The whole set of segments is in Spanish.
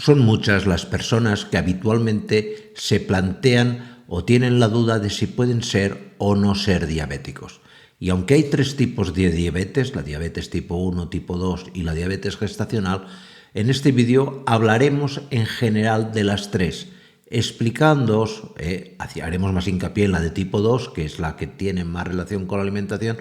Son muchas las personas que habitualmente se plantean o tienen la duda de si pueden ser o no ser diabéticos. Y aunque hay 3 tipos de diabetes, la diabetes tipo 1, tipo 2 y la diabetes gestacional, en este vídeo hablaremos en general de las 3, explicándoos, haremos más hincapié en la de tipo 2, que es la que tiene más relación con la alimentación,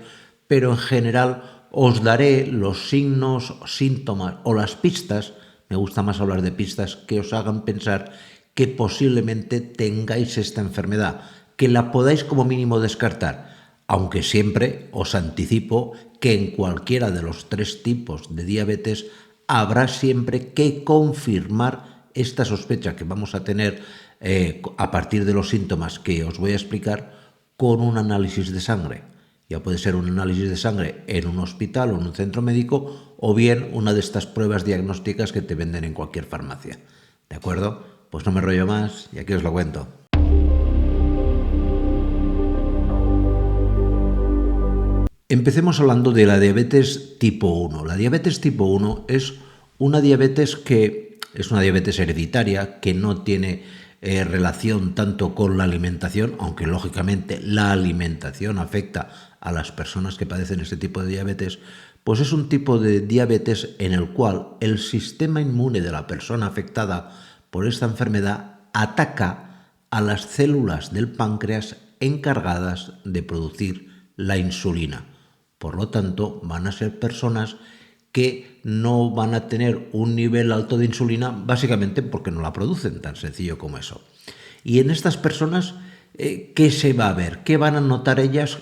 pero en general os daré los signos, síntomas o las pistas, me gusta más hablar de pistas, que os hagan pensar que posiblemente tengáis esta enfermedad, que la podáis como mínimo descartar, aunque siempre os anticipo que en cualquiera de los 3 tipos de diabetes habrá siempre que confirmar esta sospecha que vamos a tener a partir de los síntomas que os voy a explicar con un análisis de sangre. Ya puede ser un análisis de sangre en un hospital o en un centro médico o bien una de estas pruebas diagnósticas que te venden en cualquier farmacia. ¿De acuerdo? Pues no me rollo más y aquí os lo cuento. Empecemos hablando de la diabetes tipo 1. La diabetes tipo 1 es una diabetes que es una diabetes hereditaria que no tiene relación tanto con la alimentación, aunque lógicamente la alimentación afecta a las personas que padecen este tipo de diabetes, pues es un tipo de diabetes en el cual el sistema inmune de la persona afectada por esta enfermedad ataca a las células del páncreas encargadas de producir la insulina. Por lo tanto, van a ser personas que no van a tener un nivel alto de insulina básicamente porque no la producen, tan sencillo como eso. Y en estas personas, ¿qué se va a ver? ¿Qué van a notar ellas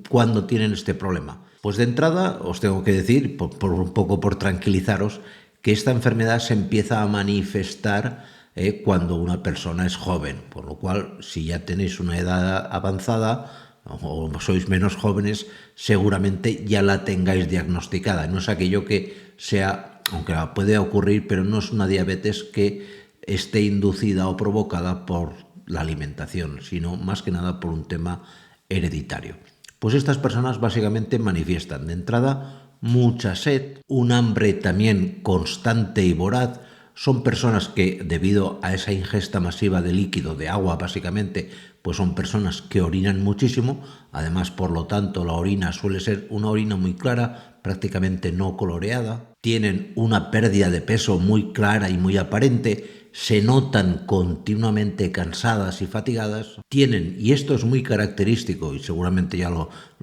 cuando tienen este problema? Pues de entrada os tengo que decir, un poco por tranquilizaros, que esta enfermedad se empieza a manifestar cuando una persona es joven, por lo cual si ya tenéis una edad avanzada o sois menos jóvenes, seguramente ya la tengáis diagnosticada. No es aquello que sea, aunque puede ocurrir, pero no es una diabetes que esté inducida o provocada por la alimentación, sino más que nada por un tema hereditario. Pues estas personas básicamente manifiestan de entrada mucha sed, un hambre también constante y voraz. Son personas que, debido a esa ingesta masiva de líquido, de agua básicamente, pues son personas que orinan muchísimo. Además, por lo tanto, la orina suele ser una orina muy clara, prácticamente no coloreada. Tienen una pérdida de peso muy clara y muy aparente. Se notan continuamente cansadas y fatigadas. Tienen, y esto es muy característico, y seguramente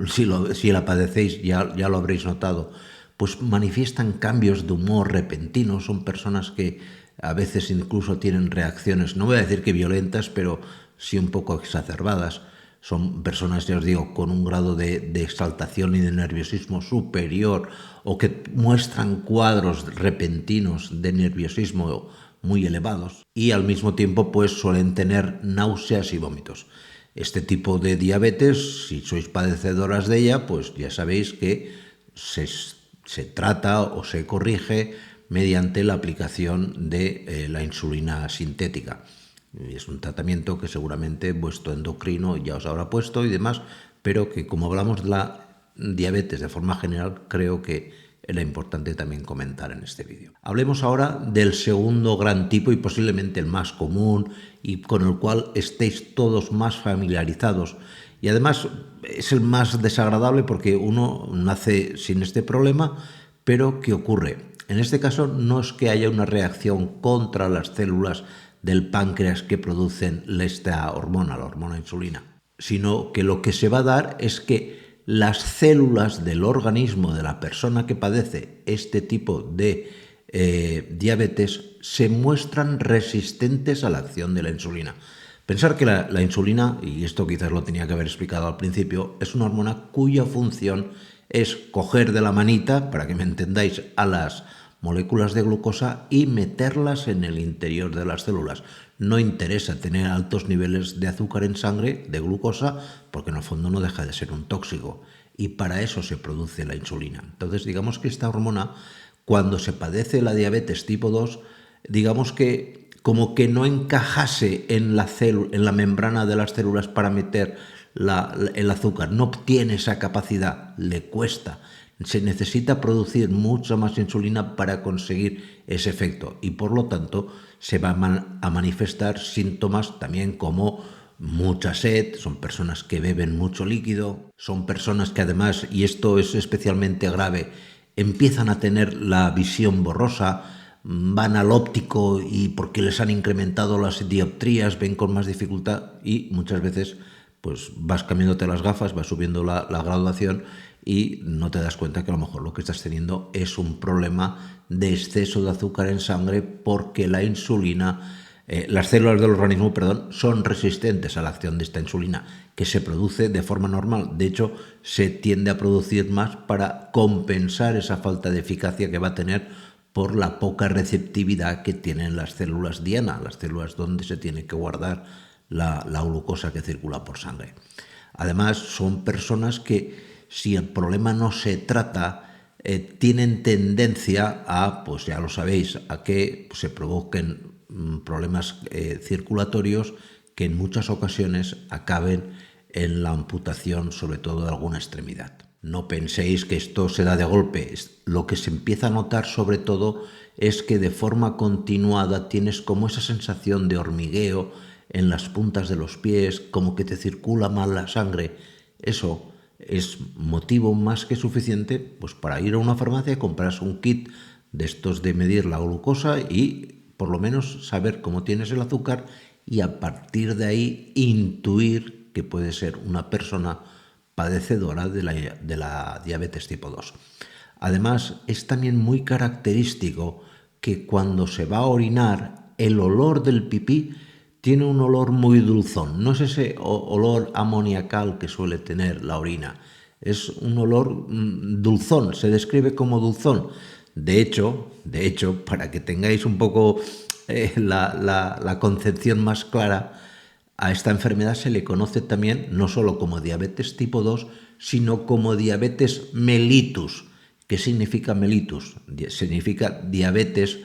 si la padecéis ya lo habréis notado, pues manifiestan cambios de humor repentinos. Son personas que a veces incluso tienen reacciones, no voy a decir que violentas, pero sí un poco exacerbadas. Son personas, ya os digo, con un grado de exaltación y de nerviosismo superior, o que muestran cuadros repentinos de nerviosismo muy elevados, y al mismo tiempo pues suelen tener náuseas y vómitos. Este tipo de diabetes, si sois padecedoras de ella, pues ya sabéis que se trata o se corrige mediante la aplicación de la insulina sintética. Es un tratamiento que seguramente vuestro endocrino ya os habrá puesto y demás, pero que como hablamos de la diabetes de forma general, creo que era importante también comentar en este vídeo. Hablemos ahora del segundo gran tipo y posiblemente el más común y con el cual estéis todos más familiarizados. Y además es el más desagradable porque uno nace sin este problema, pero ¿qué ocurre? En este caso no es que haya una reacción contra las células del páncreas que producen esta hormona, la hormona insulina, sino que lo que se va a dar es que las células del organismo de la persona que padece este tipo de diabetes se muestran resistentes a la acción de la insulina. Pensar que la insulina, y esto quizás lo tenía que haber explicado al principio, es una hormona cuya función es coger de la manita, para que me entendáis, a las moléculas de glucosa y meterlas en el interior de las células. No interesa tener altos niveles de azúcar en sangre, de glucosa, porque en el fondo no deja de ser un tóxico. Y para eso se produce la insulina. Entonces, digamos que esta hormona, cuando se padece la diabetes tipo 2, digamos que como que no encajase en la membrana de las células para meter el azúcar, no obtiene esa capacidad, le cuesta. Se necesita producir mucha más insulina para conseguir ese efecto y por lo tanto se van a manifestar síntomas también como mucha sed, son personas que beben mucho líquido, son personas que además, y esto es especialmente grave, empiezan a tener la visión borrosa, van al óptico y porque les han incrementado las dioptrías ven con más dificultad y muchas veces pues vas cambiándote las gafas, vas subiendo la graduación y no te das cuenta que a lo mejor lo que estás teniendo es un problema de exceso de azúcar en sangre porque la insulina, las células del organismo, son resistentes a la acción de esta insulina que se produce de forma normal. De hecho, se tiende a producir más para compensar esa falta de eficacia que va a tener por la poca receptividad que tienen las células diana, las células donde se tiene que guardar la glucosa que circula por sangre. Además, son personas que si el problema no se trata, tienen tendencia a, pues ya lo sabéis, a que se provoquen problemas circulatorios que en muchas ocasiones acaben en la amputación, sobre todo de alguna extremidad. No penséis que esto se da de golpe. Lo que se empieza a notar sobre todo es que de forma continuada tienes como esa sensación de hormigueo en las puntas de los pies, como que te circula mal la sangre. Eso es motivo más que suficiente pues para ir a una farmacia y comprarse un kit de estos de medir la glucosa y por lo menos saber cómo tienes el azúcar y a partir de ahí intuir que puede ser una persona padecedora de la diabetes tipo 2. Además, es también muy característico que cuando se va a orinar, el olor del pipí tiene un olor muy dulzón. No es ese olor amoniacal que suele tener la orina. Es un olor dulzón, se describe como dulzón. De hecho, para que tengáis un poco la concepción más clara, a esta enfermedad se le conoce también no solo como diabetes tipo 2, sino como diabetes mellitus. ¿Qué significa mellitus? Significa diabetes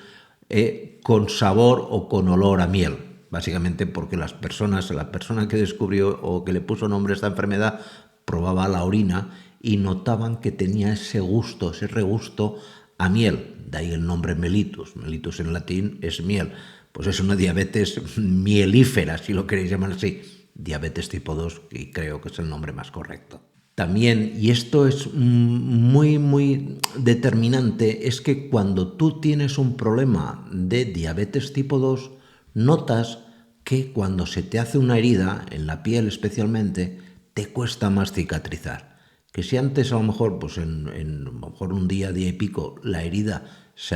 con sabor o con olor a miel. Básicamente porque la persona que descubrió o que le puso nombre a esta enfermedad probaba la orina y notaban que tenía ese gusto, ese regusto a miel. De ahí el nombre mellitus. Mellitus en latín es miel. Pues es una diabetes mielífera, si lo queréis llamar así. Diabetes tipo 2, y creo que es el nombre más correcto. También, y esto es muy determinante, es que cuando tú tienes un problema de diabetes tipo 2, notas que cuando se te hace una herida, en la piel especialmente, te cuesta más cicatrizar. Que si antes a lo mejor, pues a lo mejor un día y pico, la herida se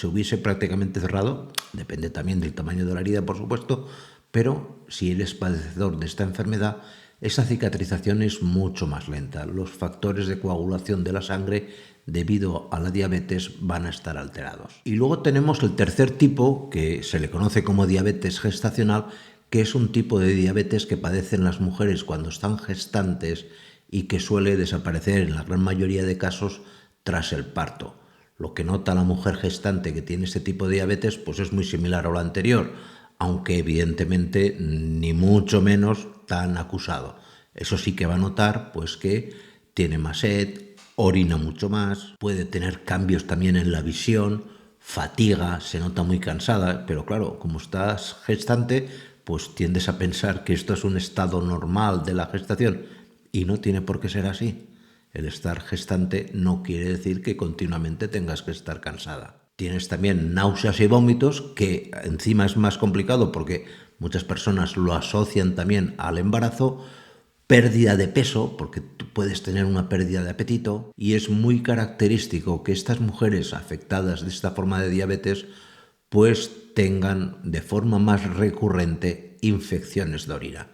hubiese prácticamente cerrado, depende también del tamaño de la herida, por supuesto, pero si eres padecedor de esta enfermedad, esa cicatrización es mucho más lenta. Los factores de coagulación de la sangre debido a la diabetes van a estar alterados. Y luego tenemos el tercer tipo, que se le conoce como diabetes gestacional, que es un tipo de diabetes que padecen las mujeres cuando están gestantes y que suele desaparecer en la gran mayoría de casos tras el parto. Lo que nota la mujer gestante que tiene este tipo de diabetes pues es muy similar a lo anterior, aunque evidentemente ni mucho menos tan acusado. Eso sí que va a notar pues que tiene más sed, orina mucho más, puede tener cambios también en la visión, fatiga, se nota muy cansada, pero claro, como estás gestante, pues tiendes a pensar que esto es un estado normal de la gestación y no tiene por qué ser así. El estar gestante no quiere decir que continuamente tengas que estar cansada. Tienes también náuseas y vómitos, que encima es más complicado porque muchas personas lo asocian también al embarazo, pérdida de peso, porque tú puedes tener una pérdida de apetito, y es muy característico que estas mujeres afectadas de esta forma de diabetes pues tengan de forma más recurrente infecciones de orina.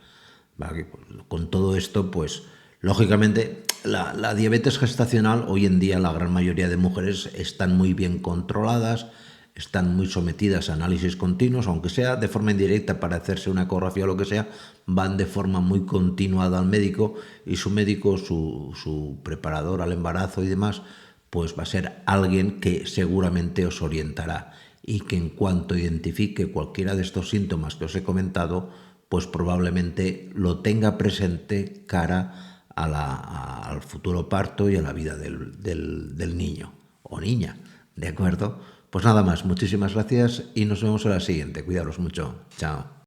¿Vale? Con todo esto, pues lógicamente la diabetes gestacional hoy en día la gran mayoría de mujeres están muy bien controladas, están muy sometidas a análisis continuos, aunque sea de forma indirecta para hacerse una ecografía o lo que sea, van de forma muy continuada al médico y su médico, su preparador al embarazo y demás, pues va a ser alguien que seguramente os orientará y que en cuanto identifique cualquiera de estos síntomas que os he comentado, pues probablemente lo tenga presente cara al futuro parto y a la vida del niño o niña. ¿De acuerdo? Pues nada más, muchísimas gracias y nos vemos en la siguiente. Cuidaros mucho. Chao.